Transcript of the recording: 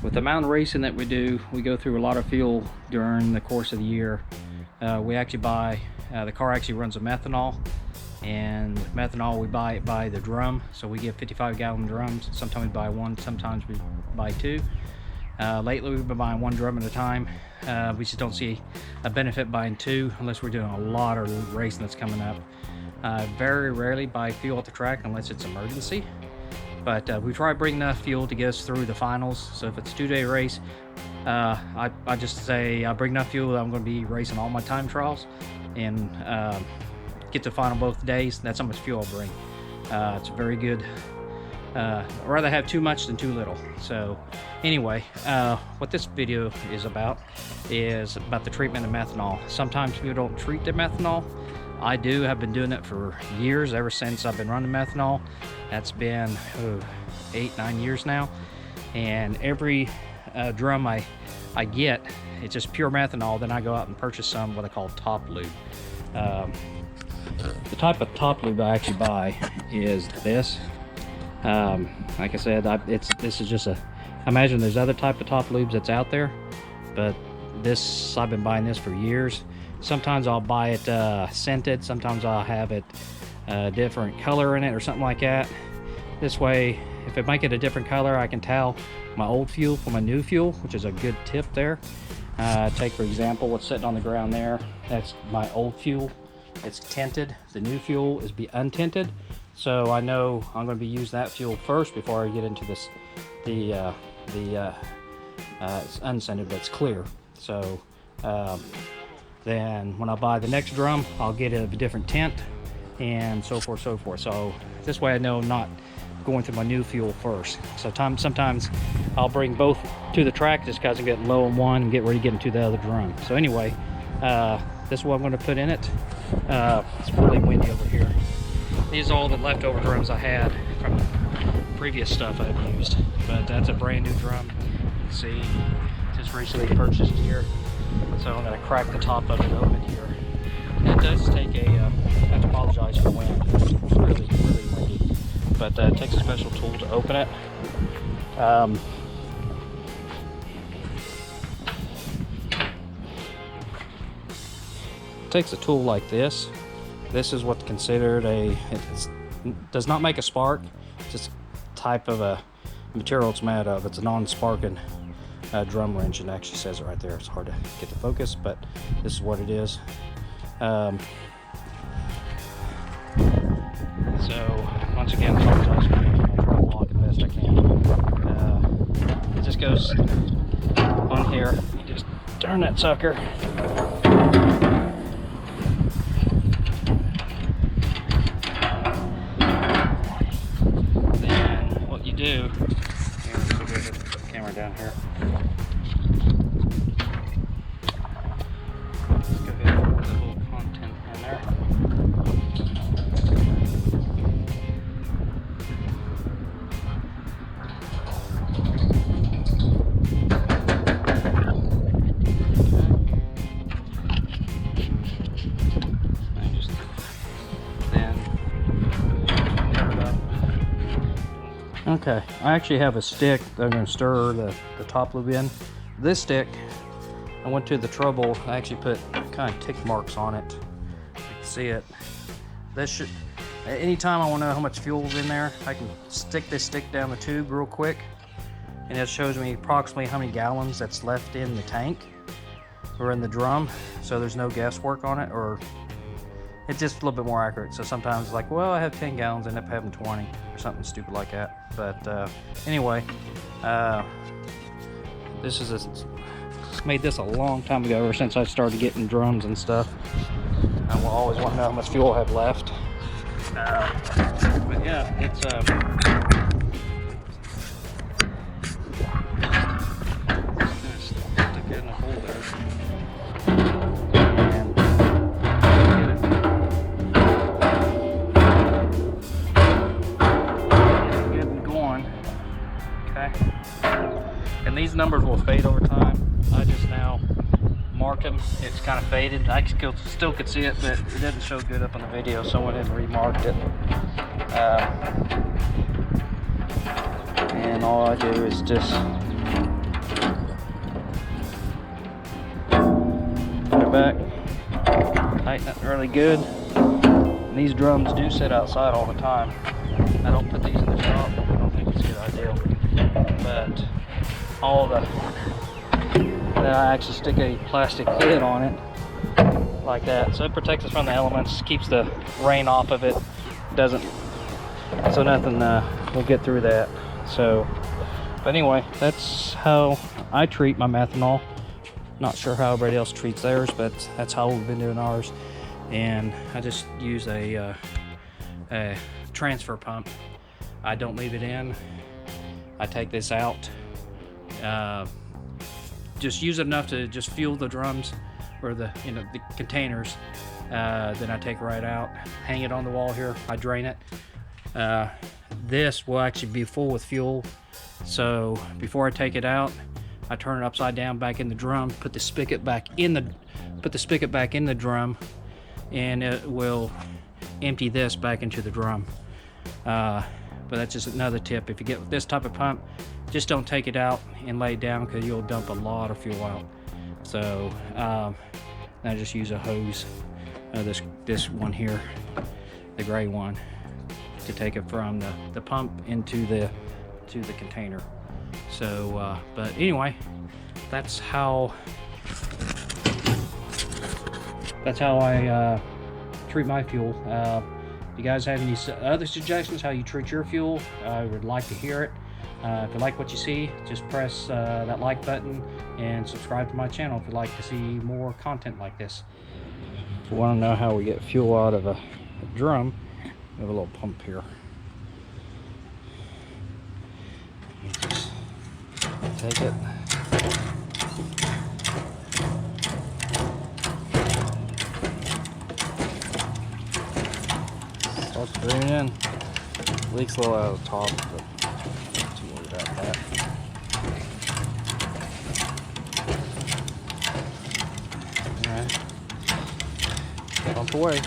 With the amount of racing that we do, we go through a lot of fuel during the course of the year. We actually buy, the car actually runs a methanol, and with methanol we buy it by the drum. So we get 55-gallon drums. Sometimes we buy one, sometimes we buy two. Lately we've been buying one drum at a time. We just don't see a benefit buying two unless we're doing a lot of racing that's coming up. Very rarely buy fuel at the track unless it's emergency. But we try to bring enough fuel to get us through the finals. So if it's a 2-day race, I just say I bring enough fuel that I'm going to be racing all my time trials and get to the final both days. That's how much fuel I'll bring. It's very good. I'd rather have too much than too little. So anyway, what this video is about the treatment of methanol. Sometimes people don't treat the methanol. I do. I've been doing it for years, ever since I've been running methanol. That's been 8-9 years now, and every drum I get, it's just pure methanol. Then I go out and purchase some what I call top lube. The type of top lube I actually buy is this. Like I said, this is just I imagine there's other type of top lubes that's out there, but this, I've been buying this for years. Sometimes I'll buy it scented, sometimes I'll have it different color in it or something like that. This way, if I make it a different color, I can tell my old fuel from my new fuel, which is a good tip there. Take for example what's sitting on the ground there. That's my old fuel. It's tinted. The new fuel is untinted. So I know I'm going to be using that fuel first before I get into this. It's unscented, but it's clear. So then when I buy the next drum, I'll get a different tint and so forth, so forth. So this way I know I'm not going through my new fuel first. So sometimes I'll bring both to the track just because I'm getting low on one and get ready to get into the other drum. So anyway, this is what I'm going to put in it. It's really windy over here. These are all the leftover drums I had from previous stuff I've used, but that's a brand new drum. You can see, just recently purchased here. So I'm going to crack the top of it open here. It does take I have to apologize for the wind. It's really, really windy. But it takes a special tool to open it. It takes a tool like this. This is what's considered it does not make a spark. It's just a type of a material it's made of. It's a non-sparking drum wrench, and it actually says it right there. It's hard to get the focus, but this is what it is. So once again, apologize for me. I'll try to lock it best I can. It just goes on here. You just turn that sucker. Then what you do, here, let's go ahead and put the camera down here. Let's go ahead and put a little content in there. Okay, I actually have a stick that I'm going to stir the top lube in. This stick, I went to the trouble, I actually put kind of tick marks on it. You can see it. This should, anytime I want to know how much fuel's in there, I can stick this stick down the tube real quick, and it shows me approximately how many gallons that's left in the tank or in the drum, so there's no guesswork on it, or it's just a little bit more accurate. So sometimes it's like, well, I have 10 gallons, I end up having 20 or something stupid like that. But anyway, this is made this a long time ago, ever since I started getting drums and stuff. I will always want to know how much fuel I have left. But yeah, it's stick it in the hole there. And these numbers will fade over time. I just now marked them. It's kind of faded. I still could see it, but it didn't show good up on the video, so I went ahead and remarked it. And all I do is just it back, tighten it really good. And these drums do sit outside all the time. I don't put these in the shop. I don't think it's a good idea. But all the, I actually stick a plastic lid on it like that, so it protects us from the elements, keeps the rain off of it, doesn't, so nothing will get through that. So, but anyway, that's how I treat my methanol. Not sure how everybody else treats theirs, but that's how we've been doing ours. And I just use a transfer pump. I don't leave it in. I take this out, just use it enough to just fuel the drums or the the containers. Then I take it right out, hang it on the wall here. I drain it. This will actually be full with fuel, so before I take it out, I turn it upside down back in the drum, put the spigot back in the drum, and it will empty this back into the drum. But that's just another tip. If you get this type of pump, just don't take it out and lay it down, because you'll dump a lot of fuel out. So I just use a hose, this one here, the gray one, to take it from the pump into the container. So but anyway, that's how I treat my fuel. If you guys have any other suggestions how you treat your fuel, I would like to hear it. If you like what you see, just press that like button and subscribe to my channel if you'd like to see more content like this. If you want to know how we get fuel out of a drum, we have a little pump here. You just take it, start draining in. Leaks a little out of the top, but not too worried about that. Alright, pump away.